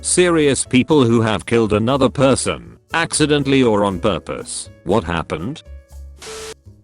Serious people who have killed another person, accidentally or on purpose. What happened?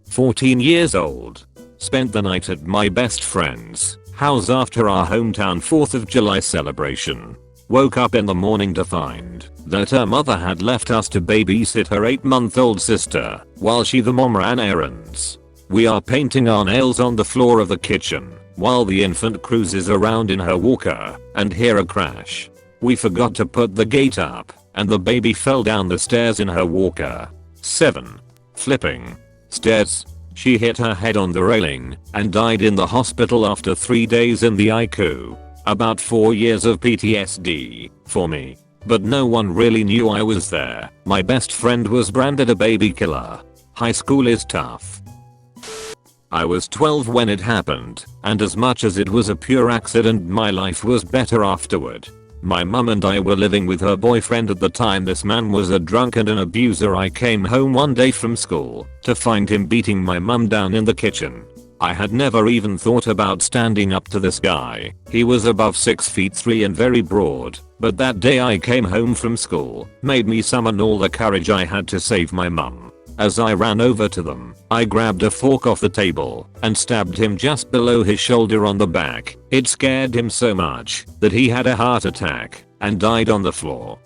14 years old. Spent the night at my best friend's house after our hometown 4th of July celebration. Woke up in the morning to find that her mother had left us to babysit her 8-month-old sister while the mom ran errands. We are painting our nails on the floor of the kitchen while the infant cruises around in her walker and hear a crash. We forgot to put the gate up and the baby fell down the stairs in her walker. 7. Flipping stairs. She hit her head on the railing and died in the hospital after 3 days in the ICU. About 4 years of PTSD for me. But no one really knew I was there. My best friend was branded a baby killer. High school is tough. I was 12 when it happened, and as much as it was a pure accident, my life was better afterward. My mum and I were living with her boyfriend at the time. This man was a drunk and an abuser. I came home one day from school to find him beating my mum down in the kitchen. I had never even thought about standing up to this guy. He was above 6'3" and very broad, but that day I came home from school made me summon all the courage I had to save my mum. As I ran over to them, I grabbed a fork off the table and stabbed him just below his shoulder on the back. It scared him so much that he had a heart attack and died on the floor.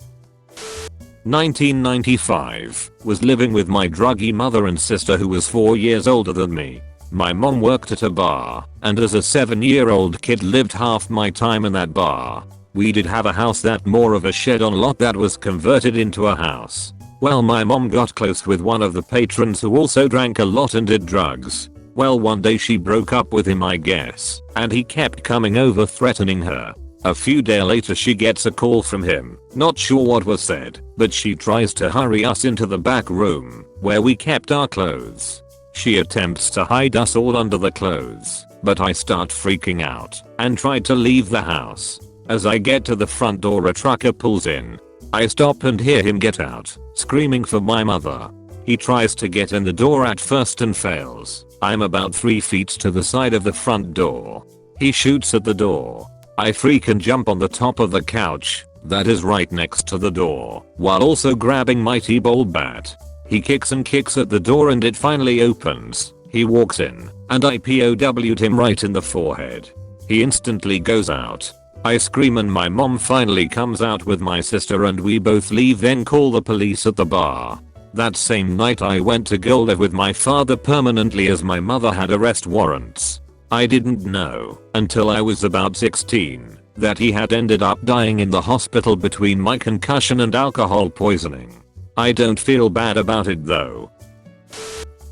1995. Was living with my druggy mother and sister who was 4 years older than me. My mom worked at a bar, and as a 7-year-old kid lived half my time in that bar. We did have a house that more of a shed on lot that was converted into a house. Well, my mom got close with one of the patrons who also drank a lot and did drugs. Well, one day she broke up with him, I guess, and he kept coming over threatening her. A few days later she gets a call from him. Not sure what was said, but she tries to hurry us into the back room where we kept our clothes. She attempts to hide us all under the clothes, but I start freaking out and try to leave the house. As I get to the front door, a trucker pulls in. I stop and hear him get out, screaming for my mother. He tries to get in the door at first and fails. I'm about 3 feet to the side of the front door. He shoots at the door. I freak and jump on the top of the couch that is right next to the door, while also grabbing my T-ball bat. He kicks and kicks at the door and it finally opens. He walks in, and I POW'd him right in the forehead. He instantly goes out. I scream and my mom finally comes out with my sister and we both leave, then call the police at the bar. That same night I went to go live with my father permanently as my mother had arrest warrants. I didn't know until I was about 16 that he had ended up dying in the hospital between my concussion and alcohol poisoning. I don't feel bad about it though.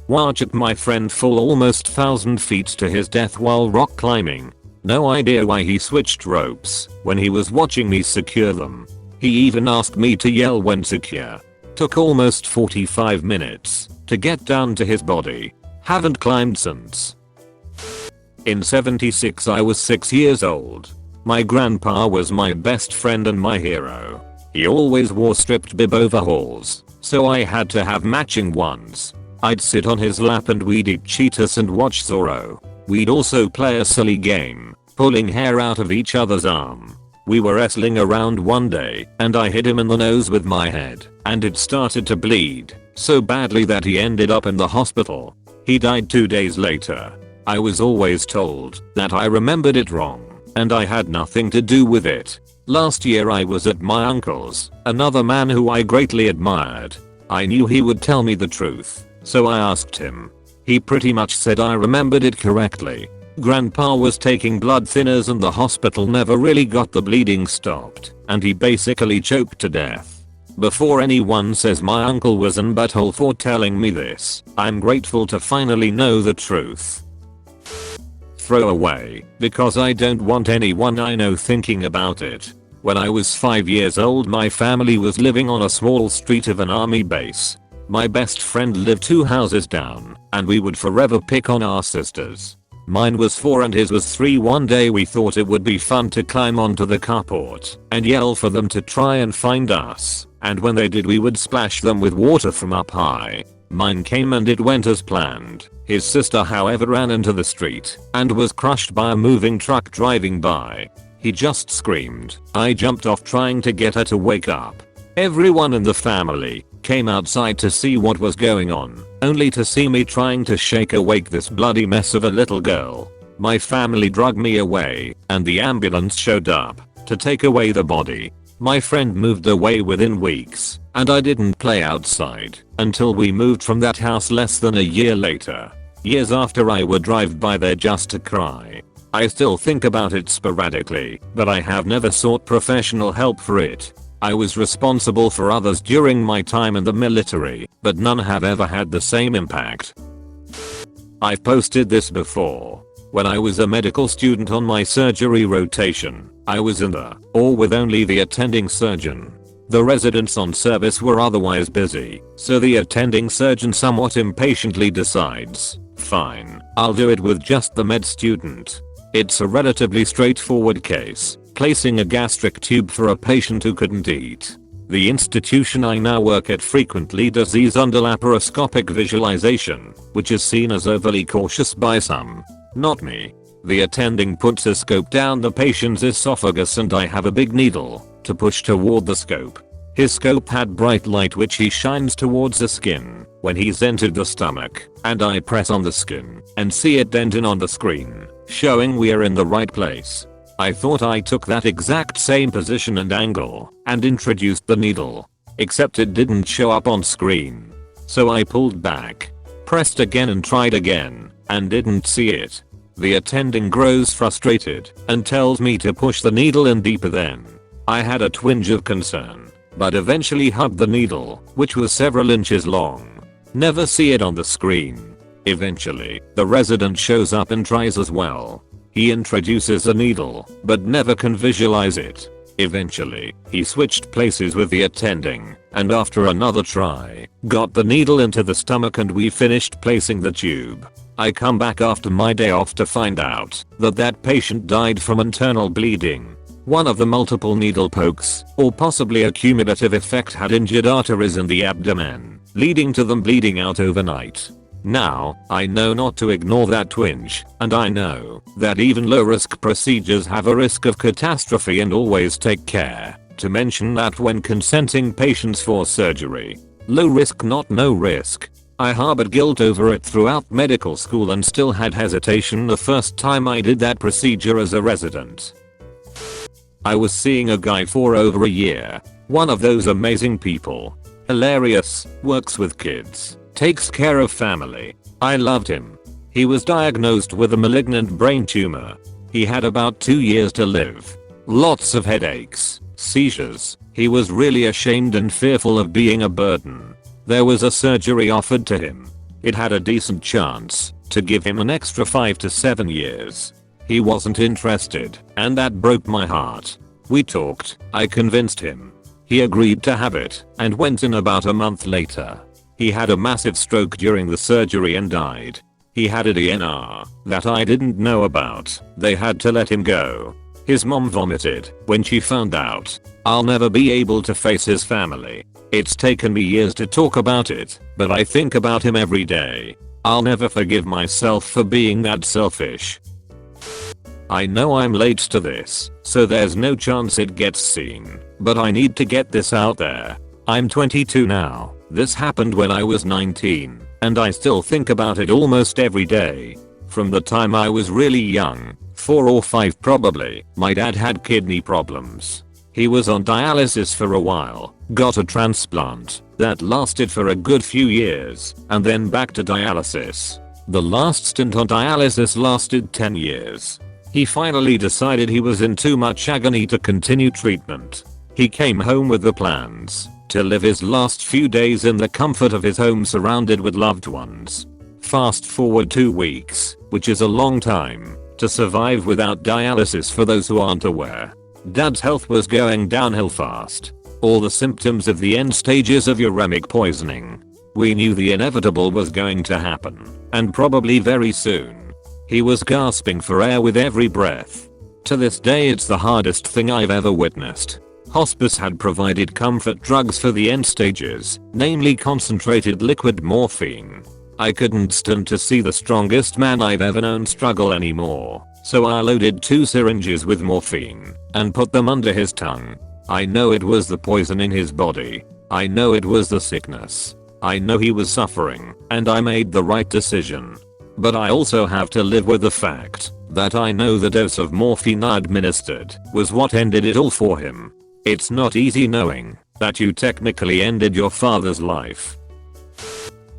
Watched my friend fall almost 1,000 feet to his death while rock climbing. No idea why he switched ropes when he was watching me secure them. He even asked me to yell when secure. Took almost 45 minutes to get down to his body. Haven't climbed since. In 76 I was 6 years old. My grandpa was my best friend and my hero. He always wore stripped bib overalls, so I had to have matching ones. I'd sit on his lap and we'd eat Cheetos and watch Zorro. We'd also play a silly game, pulling hair out of each other's arm. We were wrestling around one day and I hit him in the nose with my head and it started to bleed so badly that he ended up in the hospital. He died 2 days later. I was always told that I remembered it wrong and I had nothing to do with it. Last year I was at my uncle's, another man who I greatly admired. I knew he would tell me the truth, so I asked him. He pretty much said I remembered it correctly. Grandpa was taking blood thinners and the hospital never really got the bleeding stopped, and he basically choked to death. Before anyone says my uncle was an butthole for telling me this, I'm grateful to finally know the truth. Throw away, because I don't want anyone I know thinking about it. When I was 5 years old my family was living on a small street of an army base. My best friend lived 2 houses down, and we would forever pick on our sisters. Mine was 4 and his was 3. One day we thought it would be fun to climb onto the carport and yell for them to try and find us, and when they did we would splash them with water from up high. Mine came and it went as planned. His sister however ran into the street and was crushed by a moving truck driving by. He just screamed. I jumped off trying to get her to wake up. Everyone in the family came outside to see what was going on, only to see me trying to shake awake this bloody mess of a little girl. My family dragged me away, and the ambulance showed up to take away the body. My friend moved away within weeks, and I didn't play outside until we moved from that house less than a year later. Years after I would drive by there just to cry. I still think about it sporadically, but I have never sought professional help for it. I was responsible for others during my time in the military, but none have ever had the same impact. I've posted this before. When I was a medical student on my surgery rotation, I was in the or with only the attending surgeon. The residents on service were otherwise busy, so the attending surgeon somewhat impatiently decides, fine, I'll do it with just the med student. It's a relatively straightforward case, placing a gastric tube for a patient who couldn't eat. The institution I now work at frequently does these under laparoscopic visualization, which is seen as overly cautious by some. Not me. The attending puts a scope down the patient's esophagus and I have a big needle to push toward the scope. His scope had bright light which he shines towards the skin when he's entered the stomach, and I press on the skin and see it dent in on the screen, showing we're in the right place. I thought I took that exact same position and angle and introduced the needle, except it didn't show up on screen. So I pulled back, pressed again and tried again, and didn't see it. The attending grows frustrated and tells me to push the needle in deeper then. I had a twinge of concern, but eventually hugged the needle, which was several inches long. Never see it on the screen. Eventually, the resident shows up and tries as well. He introduces the needle, but never can visualize it. Eventually, he switched places with the attending, and after another try, got the needle into the stomach and we finished placing the tube. I come back after my day off to find out that that patient died from internal bleeding. One of the multiple needle pokes, or possibly a cumulative effect, had injured arteries in the abdomen, leading to them bleeding out overnight. Now, I know not to ignore that twinge, and I know that even low-risk procedures have a risk of catastrophe and always take care to mention that when consenting patients for surgery. Low risk, not no risk. I harbored guilt over it throughout medical school and still had hesitation the first time I did that procedure as a resident. I was seeing a guy for over a year. One of those amazing people. Hilarious, works with kids, takes care of family. I loved him. He was diagnosed with a malignant brain tumor. He had about 2 years to live. Lots of headaches, seizures. He was really ashamed and fearful of being a burden. There was a surgery offered to him. It had a decent chance to give him an extra 5 to 7 years. He wasn't interested, and that broke my heart. We talked, I convinced him. He agreed to have it, and went in about a month later. He had a massive stroke during the surgery and died. He had a DNR that I didn't know about. They had to let him go. His mom vomited when she found out. I'll never be able to face his family. It's taken me years to talk about it, but I think about him every day. I'll never forgive myself for being that selfish. I know I'm late to this, so there's no chance it gets seen, but I need to get this out there. I'm 22 now. This happened when I was 19, and I still think about it almost every day. From the time I was really young, 4 or 5 probably, my dad had kidney problems. He was on dialysis for a while, got a transplant that lasted for a good few years, and then back to dialysis. The last stint on dialysis lasted 10 years. He finally decided he was in too much agony to continue treatment. He came home with the plans to live his last few days in the comfort of his home surrounded with loved ones. Fast forward 2 weeks, which is a long time to survive without dialysis for those who aren't aware. Dad's health was going downhill fast. All the symptoms of the end stages of uremic poisoning. We knew the inevitable was going to happen, and probably very soon. He was gasping for air with every breath. To this day it's the hardest thing I've ever witnessed. Hospice had provided comfort drugs for the end stages, namely concentrated liquid morphine. I couldn't stand to see the strongest man I've ever known struggle anymore, so I loaded 2 syringes with morphine and put them under his tongue. I know it was the poison in his body. I know it was the sickness. I know he was suffering, and I made the right decision. But I also have to live with the fact that I know the dose of morphine I administered was what ended it all for him. It's not easy knowing that you technically ended your father's life.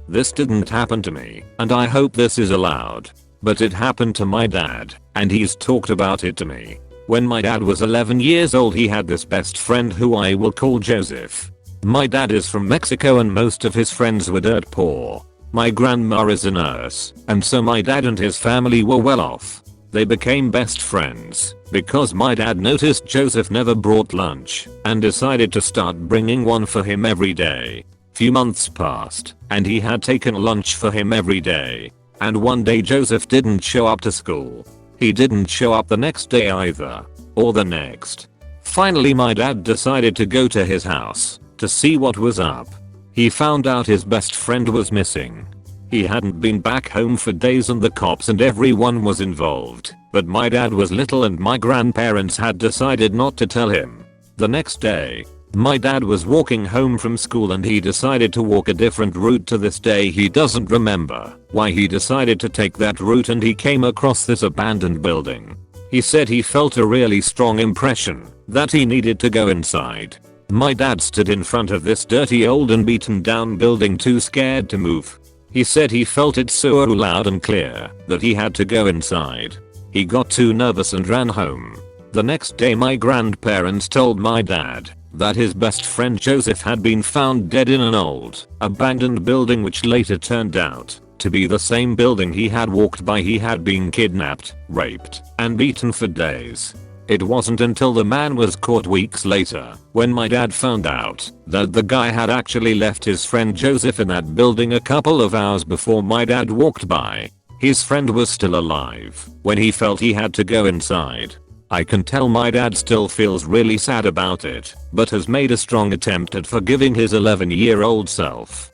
This didn't happen to me, and I hope this is allowed. But it happened to my dad, and he's talked about it to me. When my dad was 11 years old, he had this best friend who I will call Joseph. My dad is from Mexico and most of his friends were dirt poor. My grandma is a nurse, and so my dad and his family were well off. They became best friends because my dad noticed Joseph never brought lunch and decided to start bringing one for him every day. Few months passed, and he had taken lunch for him every day. And one day Joseph didn't show up to school. He didn't show up the next day either, or the next. Finally my dad decided to go to his house to see what was up. He found out his best friend was missing. He hadn't been back home for days and the cops and everyone was involved, but my dad was little and my grandparents had decided not to tell him. The next day, my dad was walking home from school and he decided to walk a different route. To this day he doesn't remember why he decided to take that route, and he came across this abandoned building. He said he felt a really strong impression that he needed to go inside. My dad stood in front of this dirty old and beaten down building too scared to move. He said he felt it so loud and clear that he had to go inside. He got too nervous and ran home. The next day my grandparents told my dad that his best friend Joseph had been found dead in an old, abandoned building, which later turned out to be the same building he had walked by. He had been kidnapped, raped, and beaten for days. It wasn't until the man was caught weeks later when my dad found out that the guy had actually left his friend Joseph in that building a couple of hours before my dad walked by. His friend was still alive when he felt he had to go inside. I can tell my dad still feels really sad about it, but has made a strong attempt at forgiving his 11-year-old self.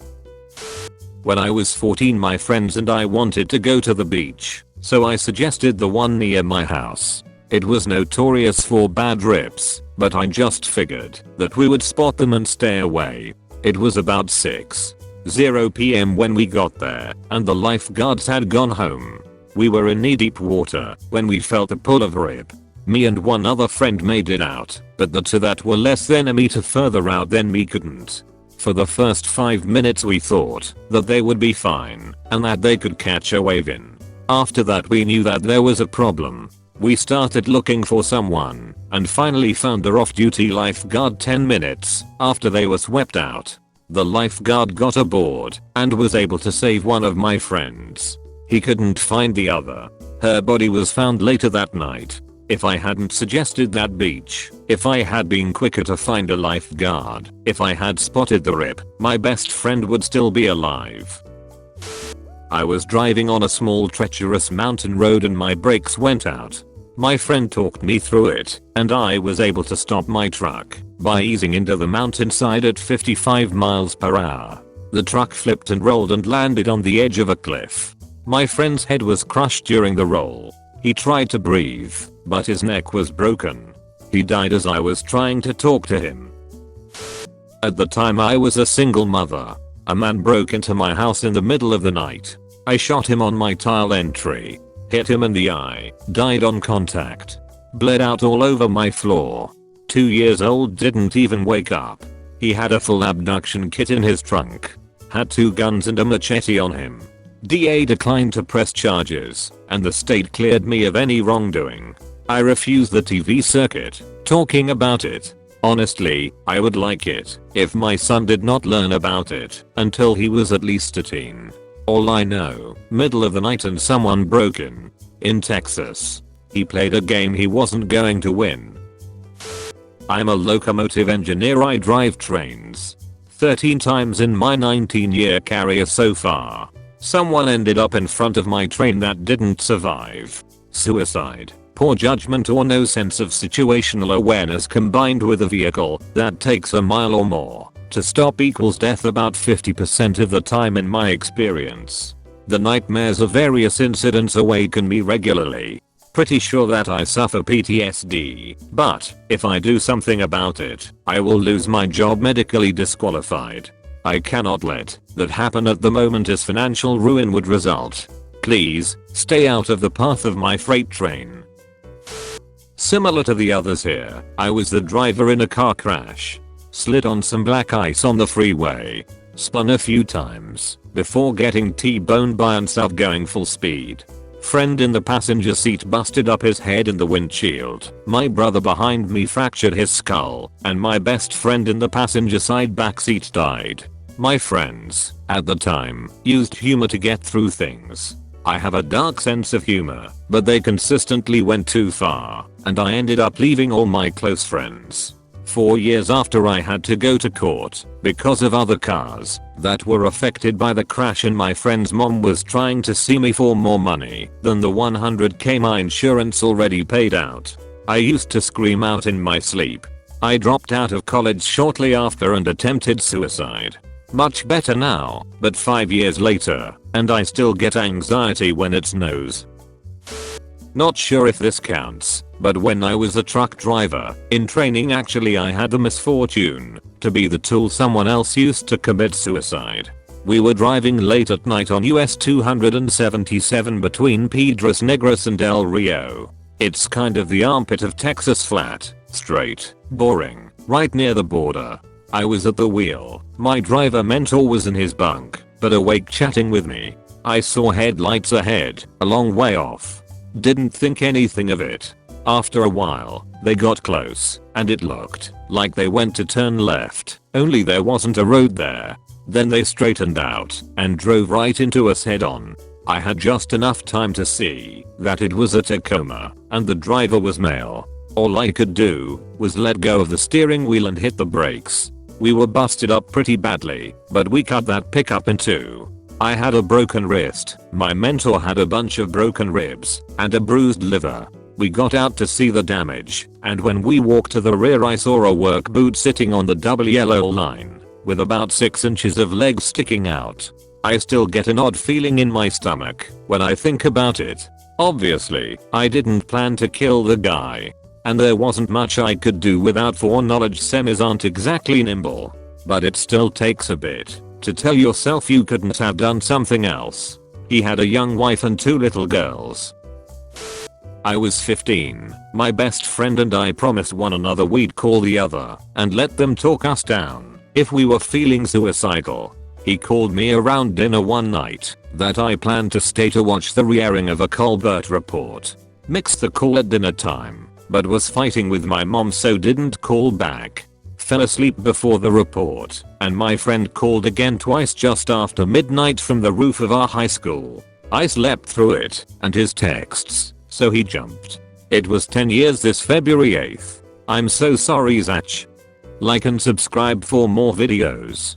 When I was 14, my friends and I wanted to go to the beach, so I suggested the one near my house. It was notorious for bad rips, but I just figured that we would spot them and stay away. It was about 6:00 p.m. when we got there, and the lifeguards had gone home. We were in knee-deep water when we felt a pull of rip. Me and one other friend made it out, but the two that were less than a meter further out than me couldn't. For the first 5 minutes we thought that they would be fine and that they could catch a wave in. After that we knew that there was a problem. We started looking for someone and finally found the off-duty lifeguard 10 minutes after they were swept out. The lifeguard got aboard and was able to save one of my friends. He couldn't find the other. Her body was found later that night. If I hadn't suggested that beach, if I had been quicker to find a lifeguard, if I had spotted the rip, my best friend would still be alive. I was driving on a small treacherous mountain road and my brakes went out. My friend talked me through it, and I was able to stop my truck by easing into the mountainside at 55 miles per hour. The truck flipped and rolled and landed on the edge of a cliff. My friend's head was crushed during the roll. He tried to breathe, but his neck was broken. He died as I was trying to talk to him. At the time I was a single mother. A man broke into my house in the middle of the night. I shot him on my tile entry. Hit him in the eye. Died on contact. Bled out all over my floor. 2 years old, didn't even wake up. He had a full abduction kit in his trunk. Had 2 guns and a machete on him. DA declined to press charges, and the state cleared me of any wrongdoing. I refuse the TV circuit, talking about it. Honestly, I would like it if my son did not learn about it until he was at least a teen. All I know, middle of the night and someone broke in Texas. He played a game he wasn't going to win. I'm a locomotive engineer. I drive trains. 13 times in my 19-year career so far. Someone ended up in front of my train that didn't survive. Suicide, poor judgment, or no sense of situational awareness combined with a vehicle that takes a mile or more to stop equals death about 50% of the time in my experience. The nightmares of various incidents awaken me regularly. Pretty sure that I suffer PTSD, but if I do something about it, I will lose my job, medically disqualified. I cannot let that happen at the moment, as financial ruin would result. Please, stay out of the path of my freight train. Similar to the others here, I was the driver in a car crash. Slid on some black ice on the freeway. Spun a few times before getting T-boned by and stuff going full speed. Friend in the passenger seat busted up his head in the windshield. My brother behind me fractured his skull, and my best friend in the passenger side backseat died. My friends, at the time, used humor to get through things. I have a dark sense of humor, but they consistently went too far, and I ended up leaving all my close friends. 4 years after, I had to go to court because of other cars that were affected by the crash, and my friend's mom was trying to sue me for more money than the $100K my insurance already paid out. I used to scream out in my sleep. I dropped out of college shortly after and attempted suicide. Much better now, but 5 years later, and I still get anxiety when it snows. Not sure if this counts, but when I was a truck driver in training, actually I had the misfortune to be the tool someone else used to commit suicide. We were driving late at night on US 277 between Piedras Negras and El Rio. It's kind of the armpit of Texas, flat, straight, boring, right near the border. I was at the wheel. My driver mentor was in his bunk, but awake chatting with me. I saw headlights ahead, a long way off. Didn't think anything of it. After a while, they got close, and it looked like they went to turn left, only there wasn't a road there. Then they straightened out and drove right into us head on. I had just enough time to see that it was a Tacoma, and the driver was male. All I could do was let go of the steering wheel and hit the brakes. We were busted up pretty badly, but we cut that pickup in two. I had a broken wrist, my mentor had a bunch of broken ribs, and a bruised liver. We got out to see the damage, and when we walked to the rear, I saw a work boot sitting on the double yellow line, with about 6 inches of legs sticking out. I still get an odd feeling in my stomach when I think about it. Obviously, I didn't plan to kill the guy, and there wasn't much I could do without foreknowledge. Semis aren't exactly nimble, but it still takes a bit to tell yourself you couldn't have done something else. He had a young wife and 2 little girls. I was 15. My best friend and I promised one another we'd call the other and let them talk us down if we were feeling suicidal. He called me around dinner one night that I planned to stay to watch the re-airing of a Colbert Report. Mixed the call at dinner time, but was fighting with my mom, so didn't call back. Fell asleep before the report, and my friend called again twice just after midnight from the roof of our high school. I slept through it and his texts, so he jumped. It was 10 years this February 8th. I'm so sorry, Zach. Like and subscribe for more videos.